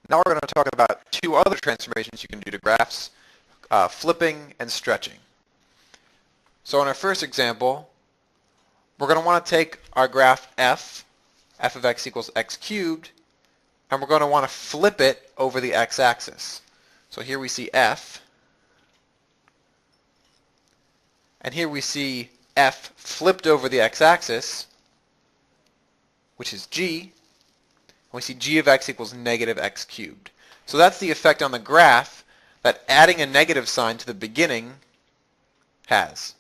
Now we're going to talk about two other transformations you can do to graphs, flipping and stretching. So in our first example, we're going to want to take our graph f of x equals x cubed, and we're going to want to flip it over the x-axis. So here we see f, and here we see f flipped over the x-axis, which is g, and we see g of x equals negative x cubed. So that's the effect on the graph that adding a negative sign to the beginning has.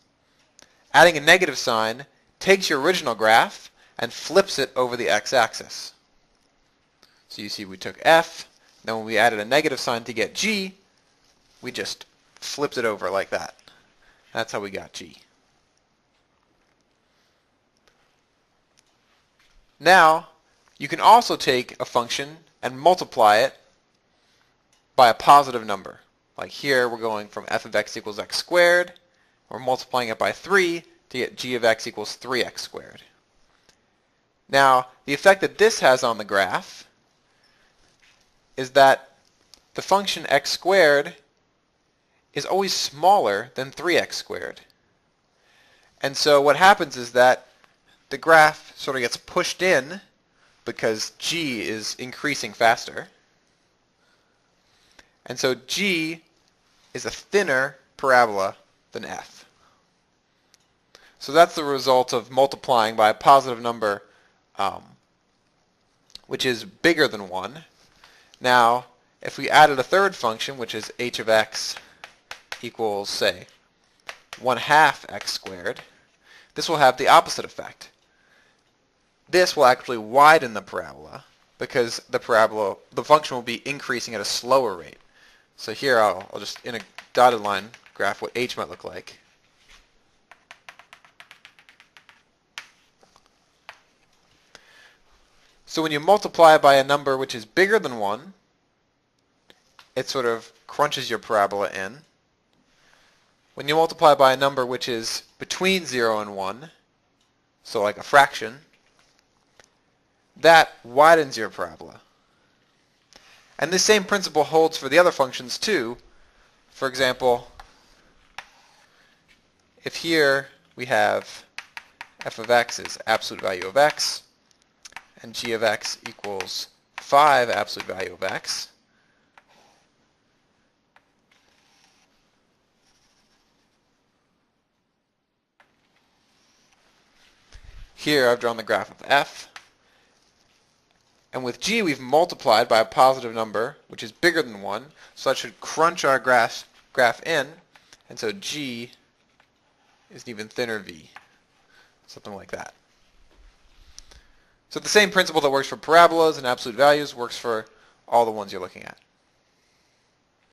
Adding a negative sign takes your original graph and flips it over the x-axis. So you see we took f, then when we added a negative sign to get g, we just flipped it over like that. That's how we got g. Now, you can also take a function and multiply it by a positive number. Like here, we're going from f of x equals x squared. We're multiplying it by 3 to get g of x equals 3x squared. Now, the effect that this has on the graph is that the function x squared is always smaller than 3x squared. And so what happens is that the graph sort of gets pushed in because g is increasing faster. And so g is a thinner parabola than f. So that's the result of multiplying by a positive number which is bigger than 1. Now, if we added a third function, which is h of x equals, say, 1/2 x squared, this will have the opposite effect. This will actually widen the parabola because the function will be increasing at a slower rate. So here I'll just, in a dotted line, graph what h might look like. So when you multiply by a number which is bigger than 1, it sort of crunches your parabola in. When you multiply by a number which is between 0 and 1, so like a fraction, that widens your parabola. And this same principle holds for the other functions too. For example, if here we have f of x is absolute value of x, and g of x equals 5 absolute value of x, here I've drawn the graph of f, and with g we've multiplied by a positive number which is bigger than 1, so that should crunch our graph in, and so g is an even thinner v, something like that. So the same principle that works for parabolas and absolute values works for all the ones you're looking at.